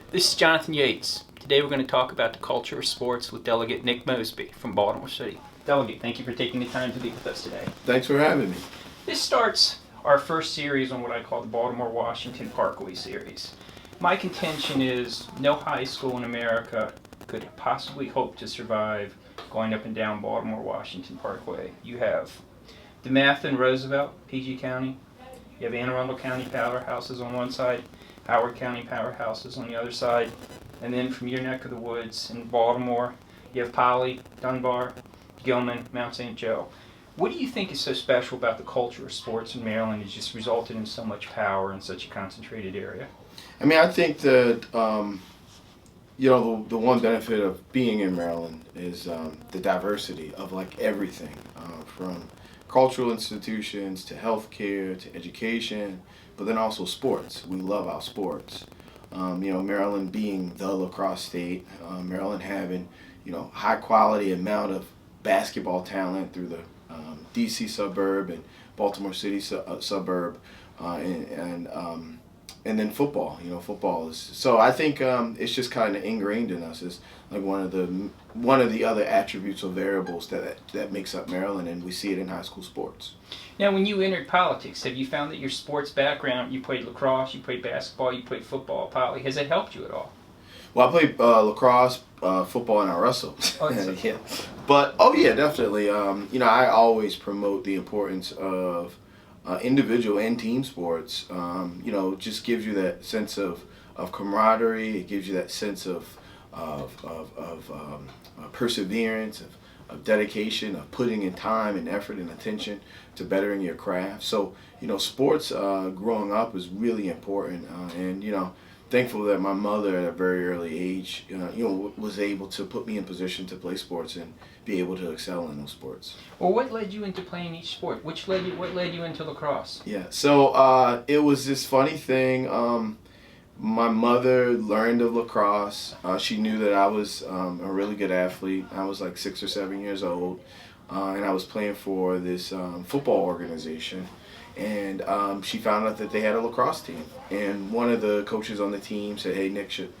This is Jonathan Yates. Today we're going to talk about the culture of sports with Delegate Nick Mosby from Baltimore City. Delegate, thank you for taking the time to be with us today. Thanks for having me. This starts our first series on what I call the Baltimore-Washington Parkway series. My contention is no high school in America could possibly hope to survive going up and down Baltimore-Washington Parkway. You have DeMatha and Roosevelt, PG County. You have Anne Arundel County powerhouses on one side, Howard County powerhouses on the other side, and then from your neck of the woods in Baltimore, you have Poly, Dunbar, Gilman, Mount St. Joe. What do you think is so special about the culture of sports in Maryland that's just resulted in so much power in such a concentrated area? I mean, I think that, the one benefit of being in Maryland is the diversity of like everything, from cultural institutions to healthcare to education, but then also sports. We love our sports. Maryland being the lacrosse state, Maryland having, high quality amount of basketball talent through the DC suburb and Baltimore City suburb, and then football. Football is so. I think it's just kind of ingrained in us as like one of the other attributes or variables that makes up Maryland, and we see it in high school sports. Now, when you entered politics, have you found that your sports background, you played lacrosse, you played basketball, you played football, Poly, has it helped you at all? Well, I played lacrosse, football, and I wrestled. Oh, that's yeah. But yeah, definitely. I always promote the importance of individual and team sports. Just gives you that sense of camaraderie. It gives you that sense of perseverance, of dedication, of putting in time and effort and attention to bettering your craft. So, sports growing up is really important, and thankful that my mother at a very early age, was able to put me in position to play sports and be able to excel in those sports. Well, what led you into playing each sport? What led you into lacrosse? Yeah, so it was this funny thing. My mother learned of lacrosse. She knew that I was a really good athlete. I was like 6 or 7 years old, and I was playing for this football organization. And she found out that they had a lacrosse team. And one of the coaches on the team said, "Hey, Nick should,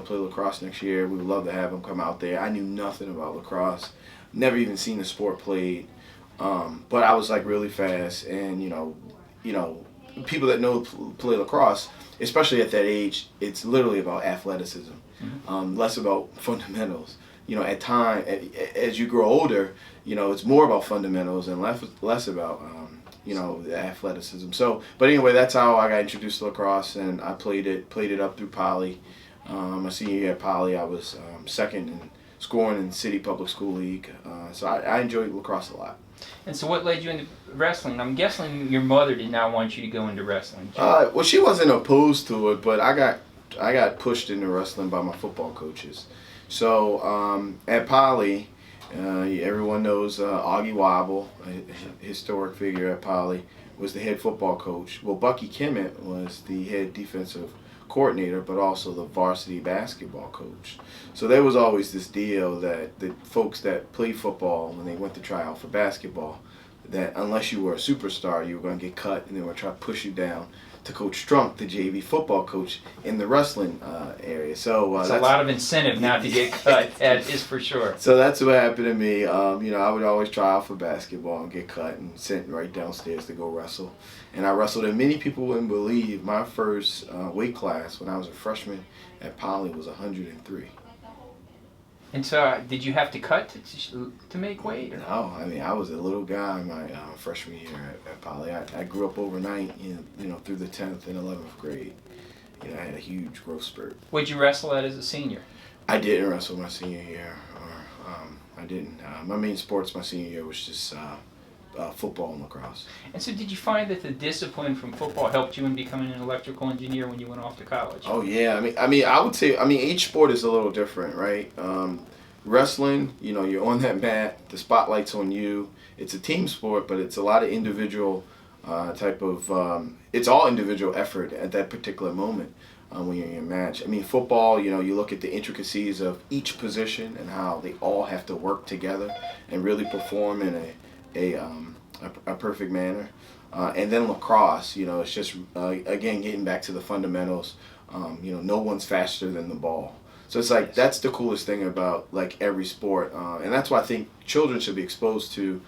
play lacrosse next year. We would love to have him come out there." I knew nothing about lacrosse, never even seen the sport played. But I was like really fast, and people that know play lacrosse, especially at that age, it's literally about athleticism, less about fundamentals. As you grow older, it's more about fundamentals and less about the athleticism. So, but anyway, that's how I got introduced to lacrosse, and I played it up through Poly. My senior year at Poly, I was second in scoring in City Public School League. So I enjoyed lacrosse a lot. And so what led you into wrestling? I'm guessing your mother did not want you to go into wrestling. Well, she wasn't opposed to it, but I got pushed into wrestling by my football coaches. So at Poly, everyone knows Augie Wobble, a historic figure at Poly, was the head football coach. Well, Bucky Kimmett was the head defensive coordinator, but also the varsity basketball coach. So there was always this deal that the folks that played football, when they went to try out for basketball, that unless you were a superstar, you were going to get cut, and they were trying to push you down to Coach Strunk, the JV football coach in the wrestling area. So that's a lot of incentive not to get cut, that is for sure. So that's what happened to me. I would always try out for basketball and get cut and sent right downstairs to go wrestle. And I wrestled, and many people wouldn't believe my first weight class when I was a freshman at Poly was 103. And so, did you have to cut to make weight? Or? No, I mean I was a little guy my freshman year at Poly. I grew up overnight, through the 10th and 11th grade. I had a huge growth spurt. What'd you wrestle at as a senior? I didn't wrestle my senior year, I didn't. My main sports my senior year was just football and lacrosse. And so, did you find that the discipline from football helped you in becoming an electrical engineer when you went off to college? Oh yeah, I would say, each sport is a little different, right? Wrestling, you're on that mat, the spotlight's on you. It's a team sport, but it's a lot of individual it's all individual effort at that particular moment when you're in your match. Football, you look at the intricacies of each position and how they all have to work together and really perform in a perfect manner. And then lacrosse, it's just, again, getting back to the fundamentals No one's faster than the ball. So it's like that's the coolest thing about like every sport, and that's why I think children should be exposed to,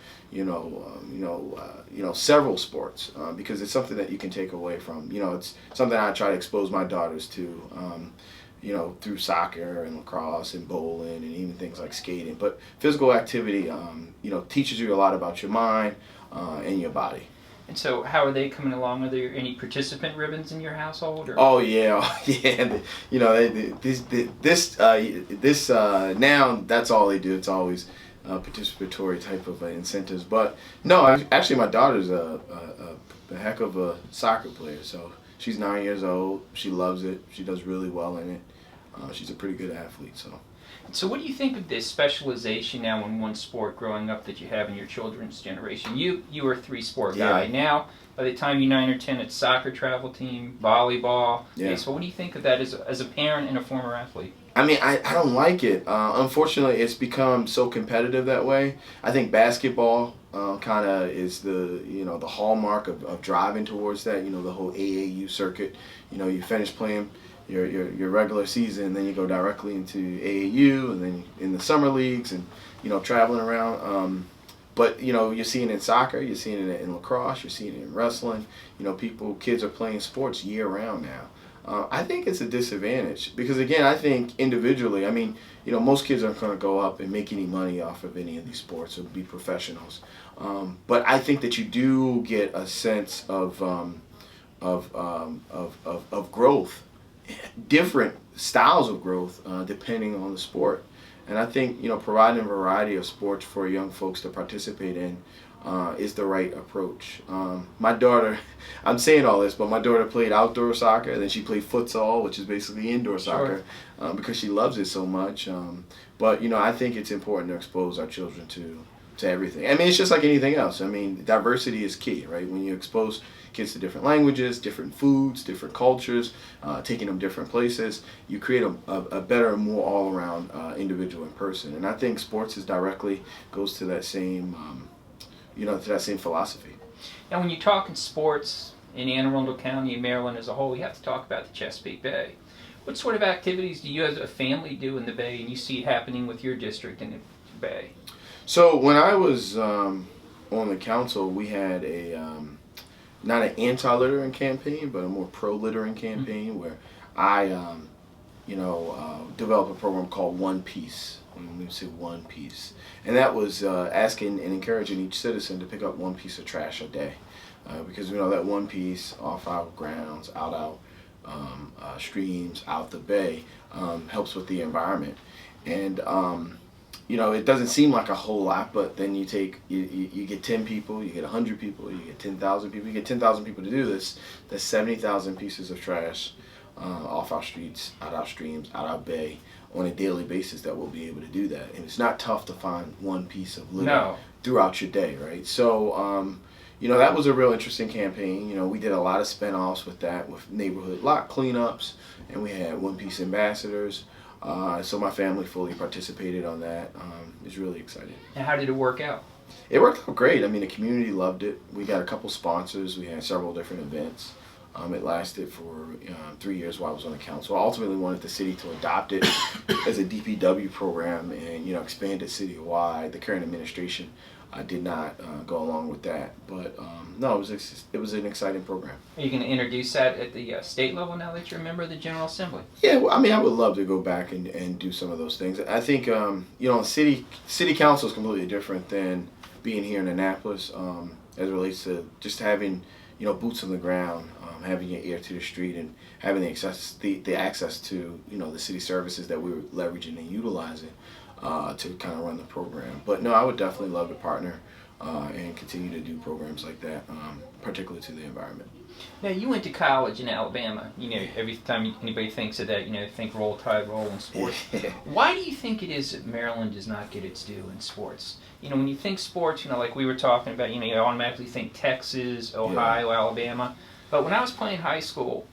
several sports because it's something that you can take away from. It's something I try to expose my daughters to, through soccer and lacrosse and bowling and even things like skating. But physical activity, teaches you a lot about your mind and your body. And so, how are they coming along? Are there any participant ribbons in your household? Or? Oh yeah, yeah. This now that's all they do. It's always participatory type of incentives. But no, actually, my daughter's a heck of a soccer player. So she's 9 years old. She loves it. She does really well in it. She's a pretty good athlete. So what do you think of this specialization now in one sport growing up that you have in your children's generation? You were a three-sport guy. Yeah. Now, by the time you're 9 or 10, it's soccer travel team, volleyball, baseball. What do you think of that as a parent and a former athlete? I mean, I don't like it. Unfortunately, it's become so competitive that way. I think basketball kind of is the hallmark of driving towards that. The whole AAU circuit. You finish playing your regular season, and then you go directly into AAU, and then in the summer leagues, and traveling around. But you're seeing it in soccer, you're seeing it in lacrosse, you're seeing it in wrestling. Kids are playing sports year round now. I think it's a disadvantage because again, I think individually, most kids aren't going to go up and make any money off of any of these sports or be professionals. But I think that you do get a sense of growth. Different styles of growth depending on the sport, and I think providing a variety of sports for young folks to participate in is the right approach. My daughter, I'm saying all this, but my daughter played outdoor soccer, and then she played futsal, which is basically indoor soccer, because she loves it so much. But I think it's important to expose our children to everything. It's just like anything else. Diversity is key, right? When you expose kids to different languages, different foods, different cultures, taking them different places, you create a better, more all-around individual and person. And I think sports goes to that same, philosophy. Now, when you talk in sports in Anne Arundel County and Maryland as a whole, you have to talk about the Chesapeake Bay. What sort of activities do you as a family do in the Bay, and you see happening with your district in the Bay? So when I was on the council, we had not an anti-littering campaign, but a more pro-littering campaign where I, developed a program called One Piece. When we say One Piece, and that was asking and encouraging each citizen to pick up one piece of trash a day, because we know that one piece off our grounds, out our streams, out the bay, helps with the environment, and it doesn't seem like a whole lot, but then you get 10 people, you get 100 people, you get 10,000 people, you get 10,000 people to do this. That's 70,000 pieces of trash off our streets, out our streams, out our bay on a daily basis that we'll be able to do that. And it's not tough to find one piece of litter throughout your day, right? So, that was a real interesting campaign. We did a lot of spin-offs with that, with neighborhood lot cleanups, and we had One Piece ambassadors. So my family fully participated on that. It was really exciting. And how did it work out? It worked out great. The community loved it. We got a couple sponsors. We had several different events. It lasted for 3 years while I was on the council. I ultimately wanted the city to adopt it as a DPW program and expand it citywide. The current administration did not go along with that, but no, it was an exciting program. Are you going to introduce that at the state level now that you're a member of the General Assembly? Yeah, well, I would love to go back and do some of those things. I think city council is completely different than being here in Annapolis as it relates to just having boots on the ground, having your ear to the street, and having the access to the city services that we were leveraging and utilizing to kind of run the program. But no, I would definitely love to partner and continue to do programs like that, particularly to the environment. Now, you went to college in Alabama. Every time anybody thinks of that, think Roll Tide, roll in sports. Why do you think it is that Maryland does not get its due in sports? When you think sports, like we were talking about, you automatically think Texas, Ohio, Alabama. But when I was playing high school,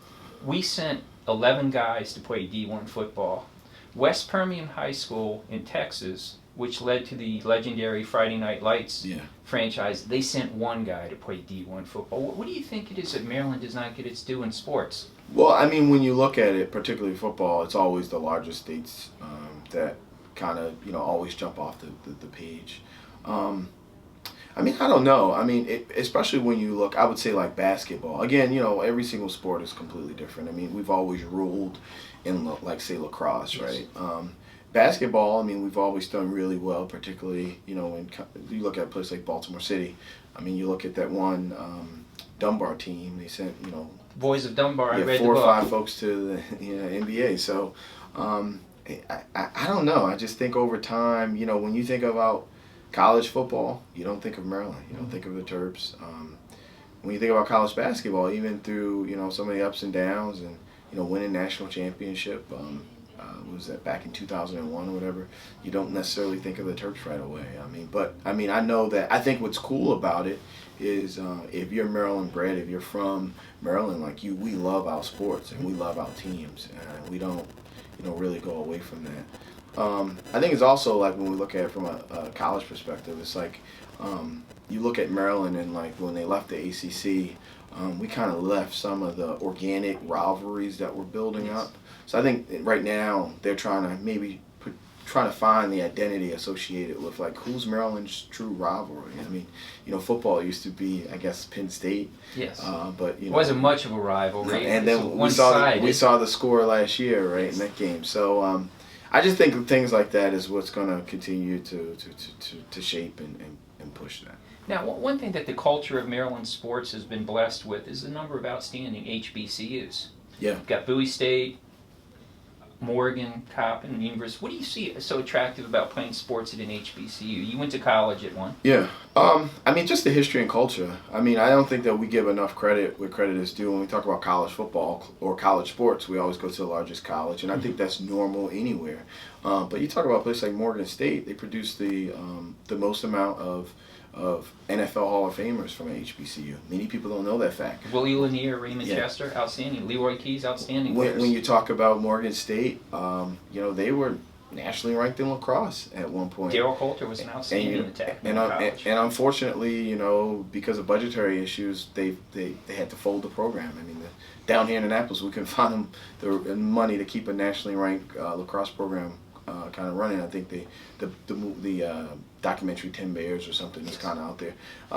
we sent 11 guys to play D1 football. West Permian High School in Texas, which led to the legendary Friday Night Lights franchise, they sent one guy to play D1 football. What do you think it is that Maryland does not get its due in sports? Well, I mean, when you look at it, particularly football, it's always the largest states that kind of, always jump off the page. Um, I mean, I don't know. I mean, especially when you look, I would say like basketball. Again, every single sport is completely different. I mean, we've always ruled in, like, say, lacrosse, Yes. right? Basketball, I mean, we've always done really well, particularly, when you look at a place like Baltimore City. I mean, you look at that one Dunbar team, they sent, Boys of Dunbar, I read the 4 or book. 5 folks to the NBA. So, I don't know. I just think over time, when you think about college football, you don't think of Maryland. You don't think of the Terps. When you think about college basketball, even through some of the ups and downs, and winning national championship, was that back in 2001 or whatever, you don't necessarily think of the Terps right away. I know that. I think what's cool about it is if you're Maryland bred, if you're from Maryland, like we love our sports and we love our teams, and we don't really go away from that. I think it's also like when we look at it from a college perspective, it's like you look at Maryland, and like when they left the ACC, we kind of left some of the organic rivalries that were building Yes. up. So I think right now they're trying to find the identity associated with like who's Maryland's true rivalry. I mean, football used to be, I guess, Penn State. Yes. But It wasn't much of a rivalry. and It was then one-sided. we saw the score last year, right, Yes. in that game. So I just think things like that is what's going to continue to shape and push that. Now, one thing that the culture of Maryland sports has been blessed with is the number of outstanding HBCUs. Yeah. You've got Bowie State, Morgan, Coppin, University. What do you see so attractive about playing sports at an HBCU? You went to college at one. Yeah. I mean, just the history and culture. I mean, I don't think that we give enough credit where credit is due. When we talk about college football or college sports, we always go to the largest college, and I think that's normal anywhere. But you talk about a place like Morgan State, they produce the most amount of NFL Hall of Famers from an HBCU. Many people don't know that fact. Willie Lanier, Raymond Yeah. Chester, outstanding. Leroy Keys, outstanding When players. you talk about Morgan State, they were nationally ranked in lacrosse at one point. Daryl Coulter was an outstanding attacker in college. And unfortunately, because of budgetary issues, they had to fold the program. I mean, down here in Annapolis, we couldn't find them the money to keep a nationally ranked lacrosse program kind of running. I think the documentary 10 Bears or something is kind of out there.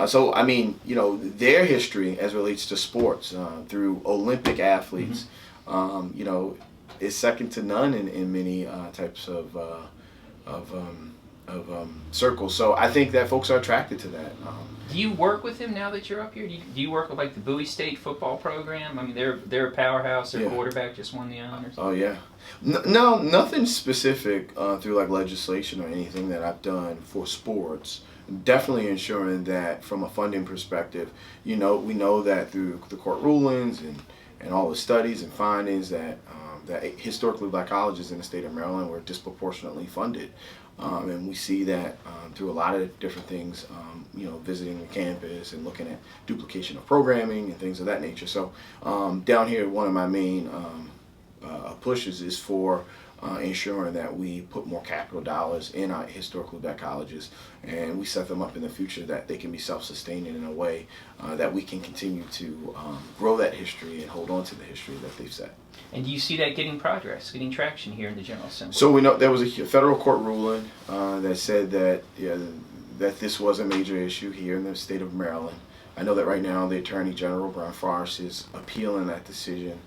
So I mean, their history as relates to sports through Olympic athletes, is second to none in many types of circles. So I think that folks are attracted to that. Do you work with him now that you're up here? Do you work with like the Bowie State football program? I mean, they're a powerhouse. Their Yeah. quarterback just won the honors. Oh yeah. No, nothing specific through like legislation or anything that I've done for sports. Definitely ensuring that from a funding perspective, we know that through the court rulings and all the studies and findings that historically black colleges in the state of Maryland were disproportionately funded. And we see that through a lot of different things, visiting the campus and looking at duplication of programming and things of that nature. So down here, one of my main pushes is for ensuring that we put more capital dollars in our historically black colleges, and we set them up in the future that they can be self-sustaining in a way that we can continue to grow that history and hold on to the history that they've set. And do you see that getting progress, getting traction here in the General Assembly? So we know there was a federal court ruling that said that that this was a major issue here in the state of Maryland. I know that right now the Attorney General, Brian Forrest, is appealing that decision.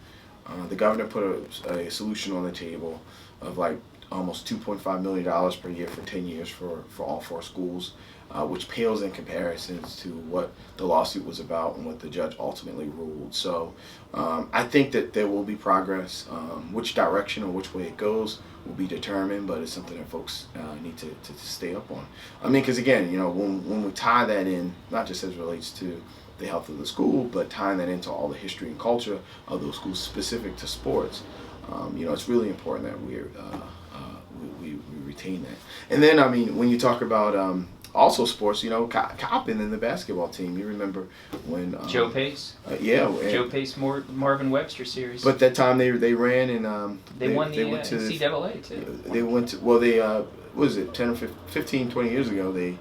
The governor put a solution on the table of like almost $2.5 million per year for 10 years for all 4 schools, which pales in comparison to what the lawsuit was about and what the judge ultimately ruled. So I think that there will be progress. Which direction or which way it goes will be determined, but it's something that folks need to stay up on. I mean, because again, when we tie that in, not just as it relates to the health of the school, but tying that into all the history and culture of those schools specific to sports, it's really important that we retain that. And then, I mean, when you talk about also sports, Coppin and the basketball team, you remember when Joe Pace? Yeah. Joe Pace, Marvin Webster series. But that time they ran and they won the went to NCAA too. They went to, well, they, what was it, 10 or 15, 20 years ago, they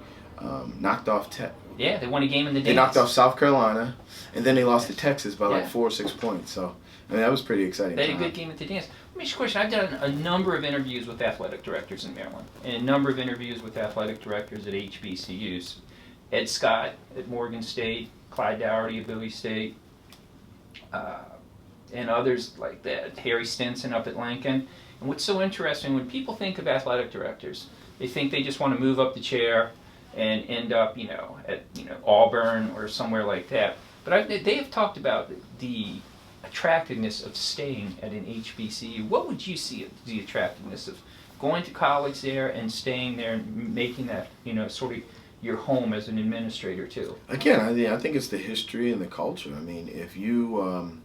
knocked off Yeah, they won a game in the dance. They knocked off South Carolina, and then they lost to Texas by like 4 or 6 points. So I mean, that was pretty exciting. They had a good game at the dance. Let me ask you a question. I've done a number of interviews with athletic directors in Maryland, and a number of interviews with athletic directors at HBCUs. Ed Scott at Morgan State, Clyde Dougherty at Bowie State, and others like that, Harry Stinson up at Lincoln. And what's so interesting, when people think of athletic directors, they think they just want to move up the chair and end up, at Auburn or somewhere like that. But they have talked about the attractiveness of staying at an HBCU. What would you see as the attractiveness of going to college there and staying there and making that, sort of your home as an administrator too? Again, I think it's the history and the culture. I mean, if you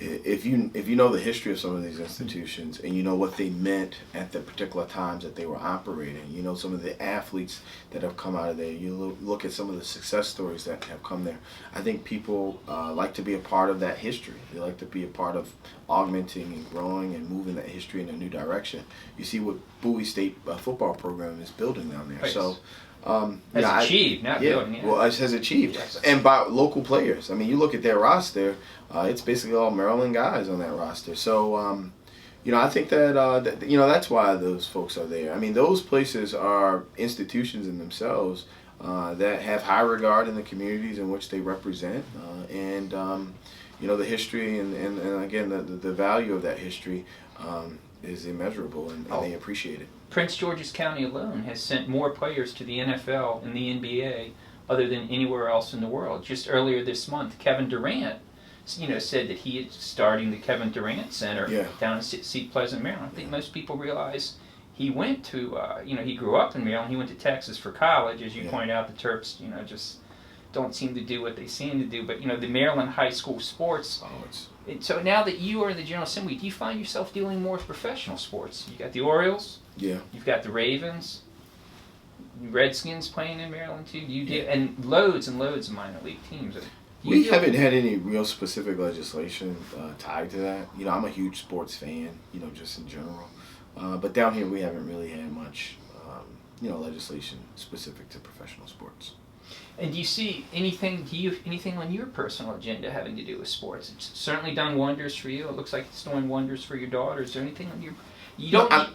know the history of some of these institutions and you know what they meant at the particular times that they were operating, some of the athletes that have come out of there, you look at some of the success stories that have come there. I think people like to be a part of that history. They like to be a part of augmenting and growing and moving that history in a new direction. You see what Bowie State football program is building down there. Right. So. Has achieved, not building. Yeah. Well, it has achieved, yes. And by local players. I mean, you look at their roster; it's basically all Maryland guys on that roster. So, I think that that's why those folks are there. I mean, those places are institutions in themselves that have high regard in the communities in which they represent, and the history and again the value of that history is immeasurable, and they appreciate it. Prince George's County alone has sent more players to the NFL and the NBA other than anywhere else in the world. Just earlier this month, Kevin Durant, said that he is starting the Kevin Durant Center down in Seat Pleasant, Maryland. I think most people realize he went to, he grew up in Maryland. He went to Texas for college. As you point out, the Terps, just don't seem to do what they seem to do. But, the Maryland high school sports. So now that you are in the General Assembly, do you find yourself dealing more with professional sports? You got the Orioles. Yeah. You've got the Ravens, Redskins playing in Maryland too. And loads and loads of minor league teams. We haven't had any real specific legislation tied to that. I'm a huge sports fan, just in general. But down here we haven't really had much, legislation specific to professional sports. And do you see anything on your personal agenda having to do with sports? It's certainly done wonders for you. It looks like it's doing wonders for your daughter. Is there anything on your...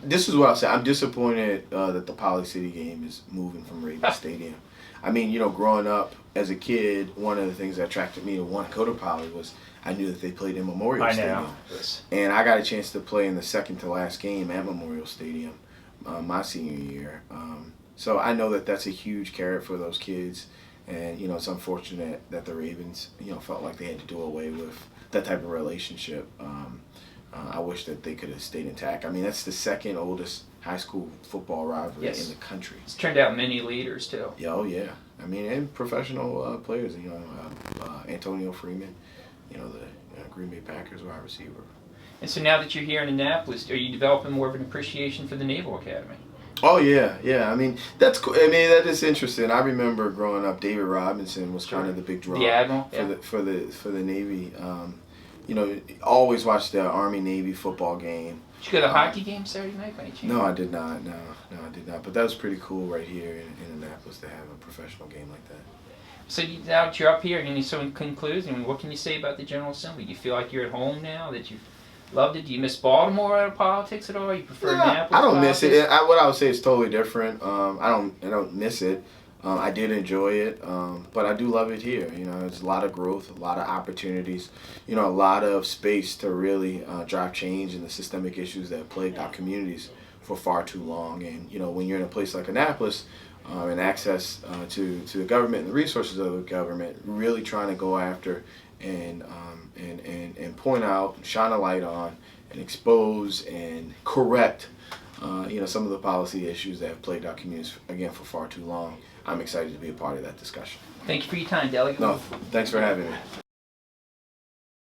This is what I'll say. I'm disappointed that the Poly City game is moving from Raven Stadium. I mean, growing up as a kid, one of the things that attracted me to want to go to Poly was I knew that they played in Memorial Stadium. And I got a chance to play in the second to last game at Memorial Stadium my senior year. So I know that that's a huge carrot for those kids. And, it's unfortunate that the Ravens, felt like they had to do away with that type of relationship. I wish that they could have stayed intact. I mean, that's the second oldest high school football rivalry in the country. It's turned out many leaders, too. Yeah, oh, yeah. I mean, and professional players, Antonio Freeman, the Green Bay Packers wide receiver. And so now that you're here in Annapolis, are you developing more of an appreciation for the Naval Academy? Oh, yeah. I mean, that's cool. I mean, that is interesting. I remember growing up, David Robinson was kind of the big draw the Admiral, for the Navy. Always watched the Army-Navy football game. Did you go to the hockey game Saturday night by any chance? No, I did not. No, I did not. But that was pretty cool right here in Annapolis to have a professional game like that. So now that you're up here, and so in conclusion, what can you say about the General Assembly? Do you feel like you're at home now, that you've loved it? Do you miss Baltimore out of politics at all? You prefer Annapolis? I don't miss it. What I would say is totally different. I don't miss it. I did enjoy it, but I do love it here. There's a lot of growth, a lot of opportunities, a lot of space to really drive change in the systemic issues that have plagued our communities for far too long. And when you're in a place like Annapolis, and access to the government and the resources of the government, really trying to go after and point out, shine a light on, and expose and correct some of the policy issues that have plagued our communities again for far too long. I'm excited to be a part of that discussion. Thank you for your time, Delegate. No, thanks for having me.